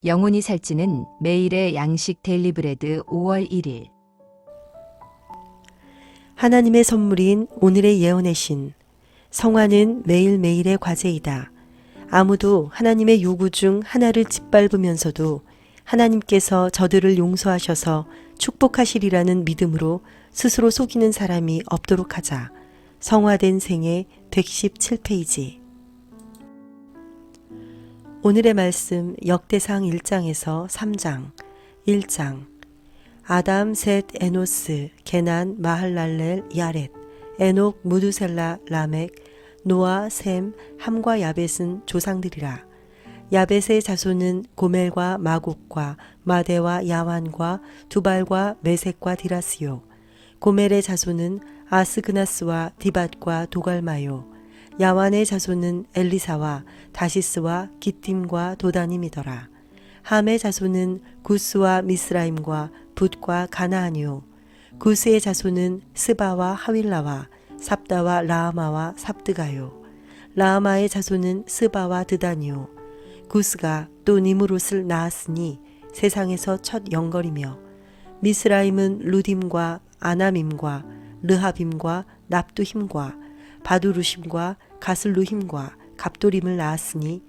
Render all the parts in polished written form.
영혼이 살찌는 매일의 양식 데일리브레드 5월 1일. 하나님의 선물인 오늘의 예언의 신. 성화는 매일매일의 과제이다. 아무도 하나님의 요구 중 하나를 짓밟으면서도 하나님께서 저들을 용서하셔서 축복하시리라는 믿음으로 스스로 속이는 사람이 없도록 하자. 성화된 생애 117페이지. 오늘의 말씀 역대상 1장에서 3장. 1장. 아담, 셋, 에노스, 게난, 마할랄렐, 야렛, 에녹, 무두셀라, 라멕, 노아, 셈, 함과 야벳은 조상들이라. 야벳의 자손은 고멜과 마곡과 마대와 야완과 두발과 메색과 디라스요. 고멜의 자손은 아스그나스와 디밧과 도갈마요. 야완의 자손은 엘리사와 다시스와 기띔과 도다님이더라. 함의 자손은 구스와 미스라임과 붓과 가나안이요. 구스의 자손은 스바와 하윌라와 삽다와 라하마와 삽드가요. 라하마의 자손은 스바와 드다니요. 구스가 또 니무롯을 낳았으니 세상에서 첫 영걸이며, 미스라임은 루딤과 아나밈과 르하빔과 납두힘과 바두루심과 가슬루힘과 갑도림을 낳았으니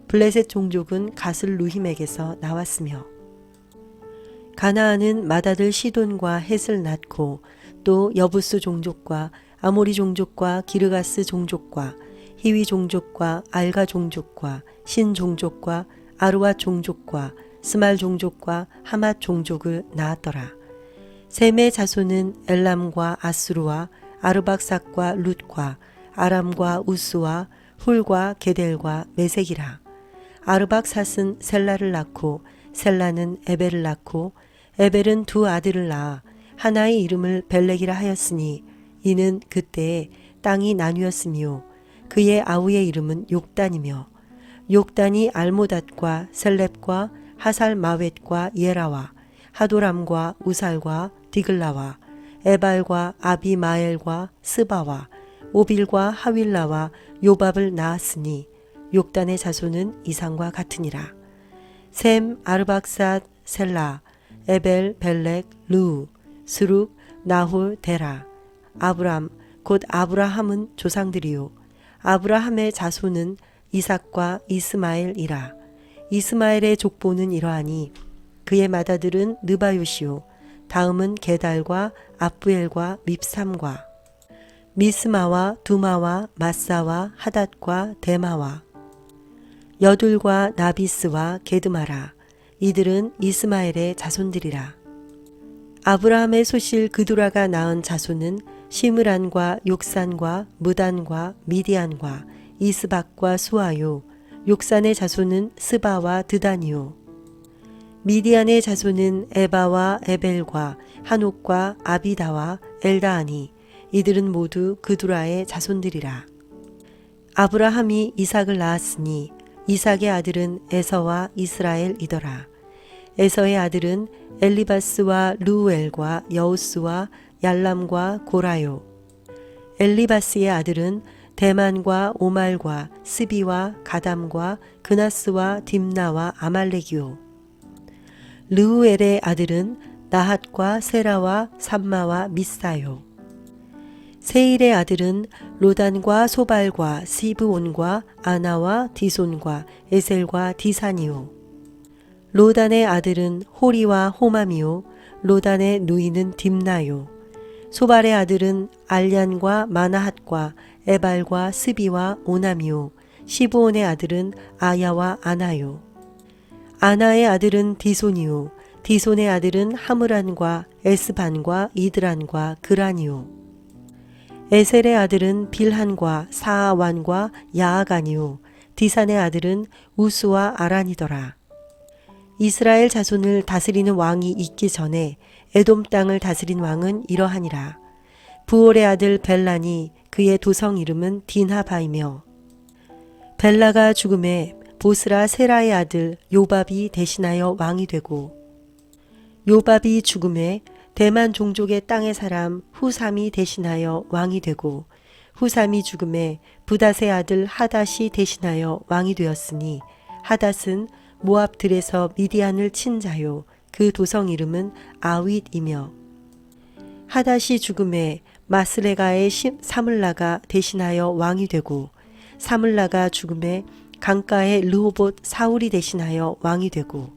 블레셋 종족은 가슬루힘에게서 나왔으며, 가나안은 맏아들 시돈과 헷을 낳고 또 여부스 종족과 아모리 종족과 기르가스 종족과 히위 종족과 알가 종족과 신 종족과 아루아 종족과 스말 종족과 하맛 종족을 낳았더라. 셈의 자손은 엘람과 아수르와 아르박삭과 룻과 아람과 우스와 훌과 게델과 메색이라. 아르박삿은 셀라를 낳고 셀라는 에벨을 낳고 에벨은 두 아들을 낳아 하나의 이름을 벨렉이라 하였으니 이는 그때에 땅이 나뉘었으며, 그의 아우의 이름은 욕단이며, 욕단이 알모닷과 셀렙과 하살마웻과 예라와 하도람과 우살과 디글라와 에발과 아비마엘과 스바와 오빌과 하윌라와 요밥을 낳았으니 욕단의 자손은 이상과 같으니라. 셈, 아르박삿, 셀라, 에벨, 벨렉, 루, 스룩, 나홀, 데라, 아브람, 곧 아브라함은 조상들이요. 아브라함의 자손은 이삭과 이스마엘이라. 이스마엘의 족보는 이러하니 그의 맏아들은 느바요시요. 다음은 게달과 아부엘과 밉삼과 미스마와 두마와 마사와 하닷과 데마와 여둘과 나비스와 게드마라. 이들은 이스마엘의 자손들이라. 아브라함의 소실 그두라가 낳은 자손은 시므란과 욕산과 무단과 미디안과 이스박과 수아요. 욕산의 자손은 스바와 드다니요. 미디안의 자손은 에바와 에벨과 한옥과 아비다와 엘다하니 이들은 모두 그두라의 자손들이라. 아브라함이 이삭을 낳았으니 이삭의 아들은 에서와 이스라엘이더라. 에서의 아들은 엘리바스와 루엘과 여우스와 얄람과 고라요. 엘리바스의 아들은 대만과 오말과 스비와 가담과 그나스와 딥나와 아말렉이요. 르우엘의 아들은 나핫과 세라와 삼마와 미사요. 세일의 아들은 로단과 소발과 시브온과 아나와 디손과 에셀과 디산이요. 로단의 아들은 호리와 호맘이요. 로단의 누이는 딥나요. 소발의 아들은 알얀과 마나핫과 에발과 스비와 오남이요. 시브온의 아들은 아야와 아나요. 아나의 아들은 디손이요. 디손의 아들은 하므란과 에스반과 이드란과 그란이요. 에셀의 아들은 빌한과 사아완과 야아간이요. 디산의 아들은 우스와 아란이더라. 이스라엘 자손을 다스리는 왕이 있기 전에 에돔 땅을 다스린 왕은 이러하니라. 부올의 아들 벨란이 그의 도성 이름은 딘하바이며, 벨라가 죽음에 보스라 세라의 아들 요밥이 대신하여 왕이 되고, 요밥이 죽음에 대만 종족의 땅의 사람 후삼이 대신하여 왕이 되고, 후삼이 죽음에 부닷의 아들 하닷이 대신하여 왕이 되었으니, 하닷은 모압들에서 미디안을 친 자요. 그 도성 이름은 아윗이며 하닷이 죽음에 마스레가의 사물라가 대신하여 왕이 되고 사물라가 죽음에 강가의 르호봇 사울이 대신하여 왕이 되고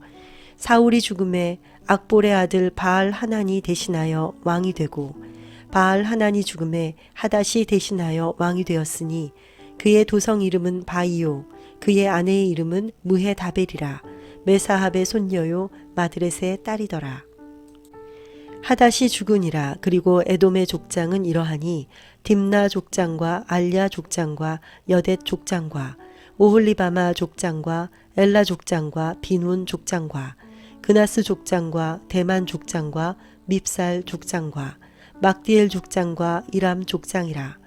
사울이 죽음에 악볼의 아들 바알 하난이 대신하여 왕이 되고 바알 하난이 죽음에 하닷이 대신하여 왕이 되었으니 그의 도성 이름은 바이요 그의 아내의 이름은 무헤다벨이라 메사합의 손녀요 마드렛의 딸이더라. 하닷이 죽으니라. 그리고 에돔의 족장은 이러하니 딥나 족장과 알야 족장과 여댓 족장과 오홀리바마 족장과 엘라 족장과 비논 족장과 그나스 족장과 대만 족장과 밉살 족장과 막디엘 족장과 이람 족장이라.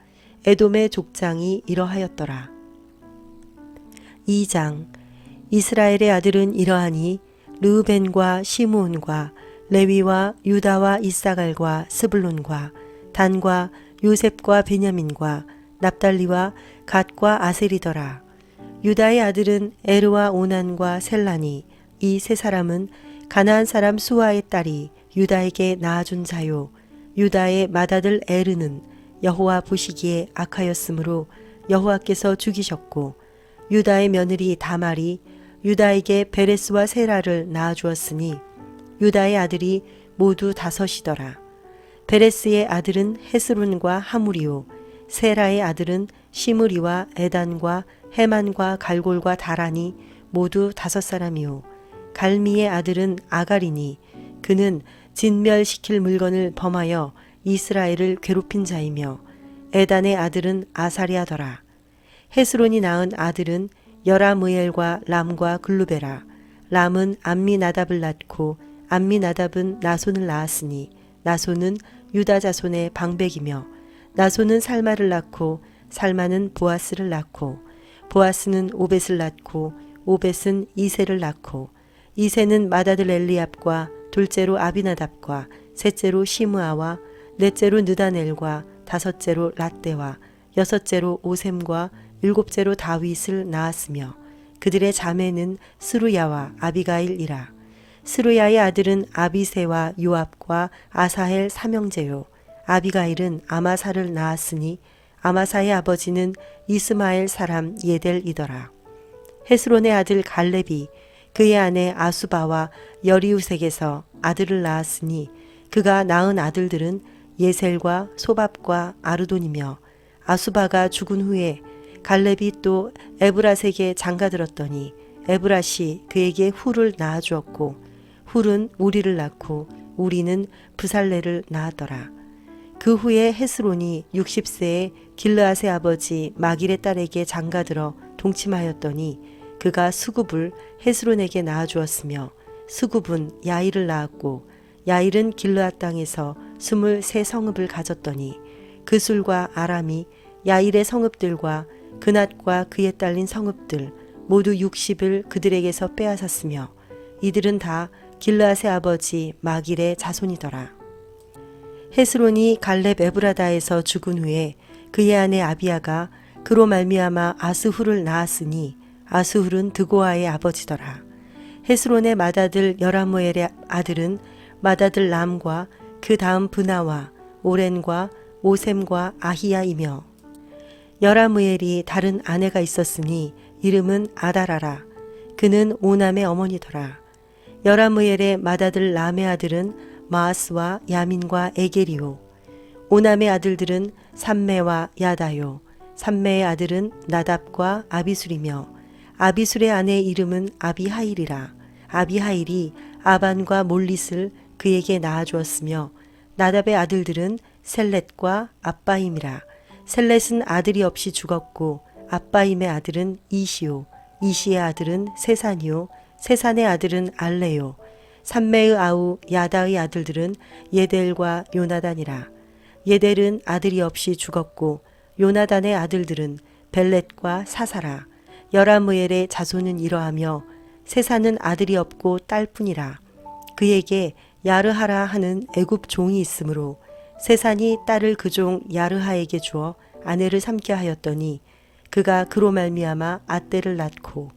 에돔의 족장이 이러하였더라. 2장 이스라엘의 아들은 이러하니 르우벤과 시므온과 레위와 유다와 이사갈과 스불론과 단과 요셉과 베냐민과 납달리와 갓과 아셀이더라. 유다의 아들은 에르와 오난과 셀라니 이 세 사람은 가나안 사람 수아의 딸이 유다에게 낳아준 자요. 유다의 맏아들 에르는 여호와 보시기에 악하였으므로 여호와께서 죽이셨고 유다의 며느리 다말이 유다에게 베레스와 세라를 낳아주었으니 유다의 아들이 모두 5이더라. 베레스의 아들은 헤스론과 하무리요 세라의 아들은 시므리와 에단과 헤만과 갈골과 다라니 모두 5사람이요 갈미의 아들은 아가리니 그는 진멸시킬 물건을 범하여 이스라엘을 괴롭힌 자이며 에단의 아들은 아사리아더라. 헤스론이 낳은 아들은 여라무엘과 람과 글루베라. 람은 암미나답을 낳고 암미나답은 나손을 낳았으니 나손은 유다 자손의 방백이며 나손은 살마를 낳고 살마는 보아스를 낳고 보아스는 오벳을 낳고 오벳은 이세를 낳고 이세는 맏아들 엘리압과 둘째로 아비나답과 셋째로 시므아와 넷째로 느다넬과 다섯째로 랏대와 여섯째로 오셈과 일곱째로 다윗을 낳았으며 그들의 자매는 스루야와 아비가일이라. 스루야의 아들은 아비세와 요압과 아사헬 삼형제요. 아비가일은 아마사를 낳았으니 아마사의 아버지는 이스마엘 사람 예델이더라. 헤스론의 아들 갈렙이 그의 아내 아수바와 여리우색에서 아들을 낳았으니 그가 낳은 아들들은 예셀과 소밥과 아르돈이며 아수바가 죽은 후에 갈렙이 또 에브라색에 장가들었더니 에브라시 그에게 훌을 낳아주었고 훌은 우리를 낳고 우리는 부살레를 낳았더라. 그 후에 헤스론이 60세에 길르앗의 아버지 마길의 딸에게 장가들어 동침하였더니 그가 수굽을 헤스론에게 낳아주었으며 수굽은 야일을 낳았고 야일은 길르앗 땅에서 23성읍을 가졌더니 그술과 아람이 야일의 성읍들과 그낫과 그에 딸린 성읍들 모두 60을 그들에게서 빼앗았으며 이들은 다 길르앗의 아버지 마길의 자손이더라. 헤스론이 갈렙 에브라다에서 죽은 후에 그의 아내 아비아가 그로 말미암아 아스훌을 낳았으니 아스훌은 드고아의 아버지더라. 헤스론의 맏아들 여라무엘의 아들은 맏아들 람과 그 다음 브나와 오렌과 오셈과 아히야이며 여라무엘이 다른 아내가 있었으니 이름은 아다라라. 그는 오남의 어머니더라. 여라무엘의 맏아들 람의 아들은 마아스와 야민과 에게리요. 오남의 아들들은 삼매와 야다요. 삼매의 아들은 나답과 아비술이며 아비술의 아내의 이름은 아비하일이라. 아비하일이 아반과 몰릿을 그에게 낳아주었으며 나답의 아들들은 셀렛과 아빠임이라. 셀렛은 아들이 없이 죽었고 아빠임의 아들은 이시요. 이시의 아들은 세산이요. 세산의 아들은 알레요. 삼매의 아우 야다의 아들들은 예델과 요나단이라. 예델은 아들이 없이 죽었고 요나단의 아들들은 벨렛과 사사라. 여라무엘의 자손은 이러하며 세산은 아들이 없고 딸뿐이라. 그에게 야르하라 하는 애굽 종이 있으므로 세산이 딸을 그 종 야르하에게 주어 아내를 삼게 하였더니 그가 그로 말미암아 아떼를 낳고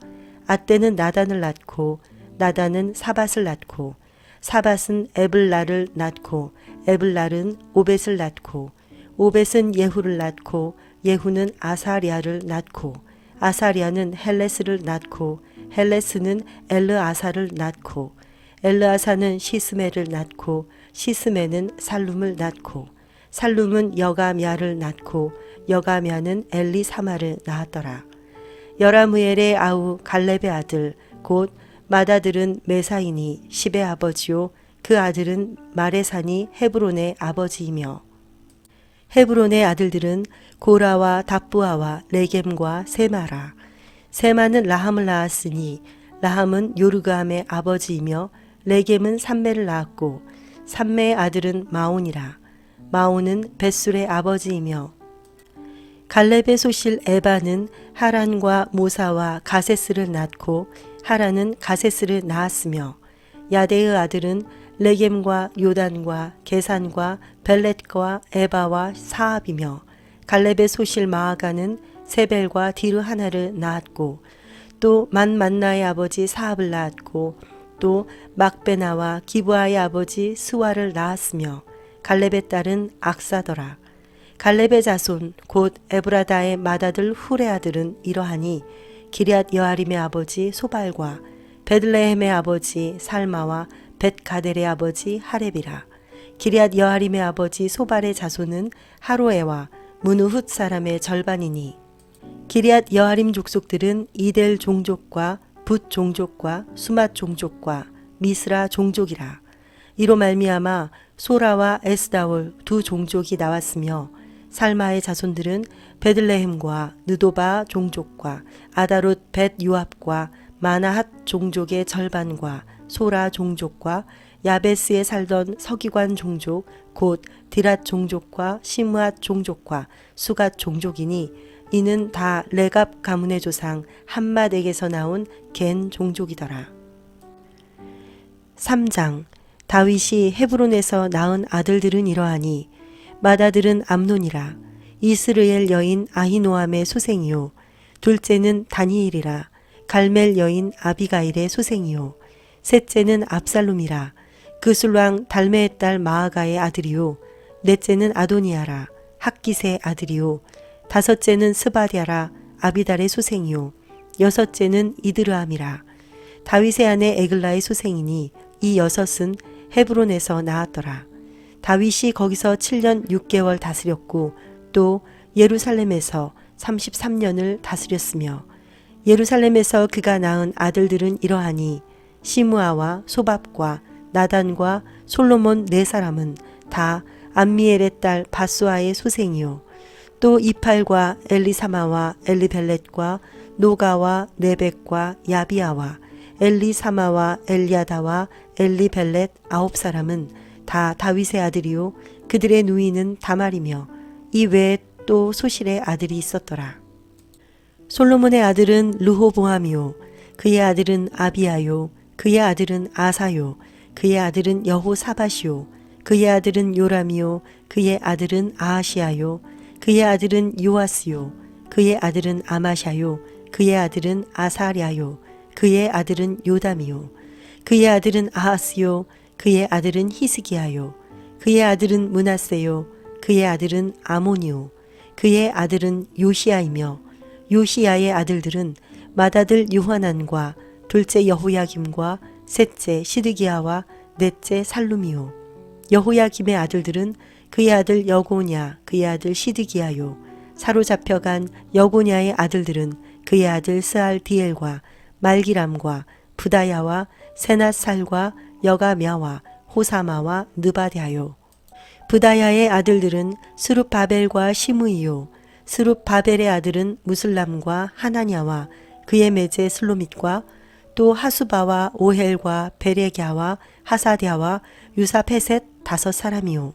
앗대는 나단을 낳고 나단은 사밧을 낳고 사밧은 에블라를 낳고 에블랄은 오벳을 낳고 오벳은 예후를 낳고 예후는 아사리아를 낳고 아사리아는 헬레스를 낳고 헬레스는 엘르아사를 낳고 엘르아사는 시스메를 낳고 시스메는 살룸을 낳고 살룸은 여가미아를 낳고 여가미아는 엘리사마를 낳았더라. 여라무엘의 아우 갈렙의 아들 곧 맏아들은 메사이니 십의 아버지요 그 아들은 마레산이 헤브론의 아버지이며 헤브론의 아들들은 고라와 답부아와 레겜과 세마라. 세마는 라함을 낳았으니 라함은 요르그함의 아버지이며 레겜은 삼매를 낳았고 삼매의 아들은 마온이라. 마온은 벳술의 아버지이며 갈렙의 소실 에바는 하란과 모사와 가세스를 낳고 하란은 가세스를 낳았으며 야데의 아들은 레겜과 요단과 게산과 벨렛과 에바와 사압이며 갈렙의 소실 마아가는 세벨과 디르 하나를 낳았고 또 만만나의 아버지 사압을 낳았고 또 막베나와 기브아의 아버지 스와를 낳았으며 갈렙의 딸은 악사더라. 갈렙의 자손 곧 에브라다의 맏아들 훌의 아들은 이러하니 기럇 여아림의 아버지 소발과 베들레헴의 아버지 살마와 벳가델의 아버지 하렙이라. 기럇 여아림의 아버지 소발의 자손은 하로에와 무누훗 사람의 절반이니 기럇 여아림 족속들은 이델 종족과 붓 종족과 수맛 종족과 미스라 종족이라. 이로 말미암아 소라와 에스다올 두 종족이 나왔으며 살마의 자손들은 베들레헴과 느도바 종족과 아다롯 벳 요압과 마나핫 종족의 절반과 소라 종족과 야베스에 살던 서기관 종족 곧 디랏 종족과 시므앗 종족과 수갓 종족이니 이는 다 레갑 가문의 조상 함맛에게서 나온 겐 종족이더라. 3장 다윗이 헤브론에서 낳은 아들들은 이러하니 맏아들은 암논이라. 이스르엘 여인 아히노암의 소생이요 둘째는 다니엘이라. 갈멜 여인 아비가일의 소생이요 셋째는 압살롬이라. 그술왕 달메의 딸 마아가의 아들이요 넷째는 아도니아라. 학기스의 아들이요 다섯째는 스바디아라. 아비달의 소생이요 여섯째는 이드르암이라. 다윗의 아내 에글라의 소생이니 이 여섯은 헤브론에서 낳았더라. 다윗이 거기서 7년 6개월 다스렸고 또 예루살렘에서 33년을 다스렸으며 예루살렘에서 그가 낳은 아들들은 이러하니 시므아와 소밥과 나단과 솔로몬 네 사람은 다 암미엘의 딸 바수아의 소생이요 또 이팔과 엘리사마와 엘리벨렛과 노가와 네벡과 야비아와 엘리사마와 엘리아다와 엘리벨렛 9사람은 다 다윗의 아들이요 그들의 누이는 다말이며 이 외에 또 소실의 아들이 있었더라. 솔로몬의 아들은 르호보암이요 그의 아들은 아비아요 그의 아들은 아사요 그의 아들은 여호사밧이요 그의 아들은 요람이요 그의 아들은 아하시아요 그의 아들은 요아스요 그의 아들은 아마샤요 그의 아들은 아사랴요 그의 아들은 요담이요 그의 아들은 아하스요 그의 아들은 히스기야요 그의 아들은 므낫세요 그의 아들은 아모니요 그의 아들은 요시야이며 요시야의 아들들은 맏아들 요하난과 둘째 여호야김과 셋째 시드기야와 넷째 살룸이요 여호야김의 아들들은 그의 아들 여고냐 그의 아들 시드기야요 사로잡혀간 여고냐의 아들들은 그의 아들 스알디엘과 말기람과 부다야와 세낫살과 여가мя와 호사마와 느바랴요 부다야의 아들들은 스룹바벨과 시므이요 스룹바벨의 아들은 무슬람과 하나냐와 그의 매제 슬로밋과 또 하수바와 오헬과 베레갸와 하사랴와 유사페셋 5사람이요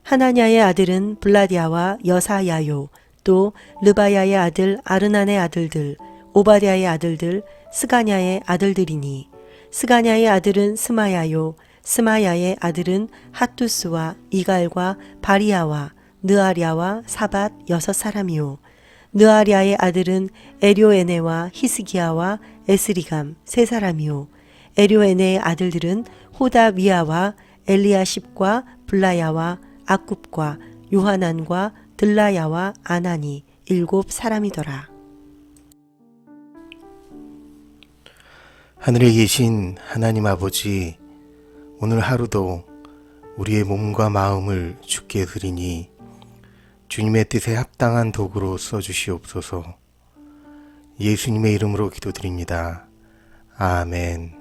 하나냐의 아들은 블라디아와 여사야요 또 르바야의 아들 아르난의 아들들 오바댜의 아들들 스가냐의 아들들이니 스가냐의 아들은 스마야요 스마야의 아들은 핫두스와 이갈과 바리아와 느아랴와 사밧 6사람이요 느아랴의 아들은 에료에네와 히스기야와 에스리감 세 사람이요 에료에네의 아들들은 호다위아와 엘리아십과 블라야와 아굽과 요하난과 들라야와 아나니 7 사람이더라. 하늘에 계신 하나님 아버지, 오늘 하루도 우리의 몸과 마음을 주께 드리니 주님의 뜻에 합당한 도구로 써주시옵소서. 예수님의 이름으로 기도드립니다. 아멘.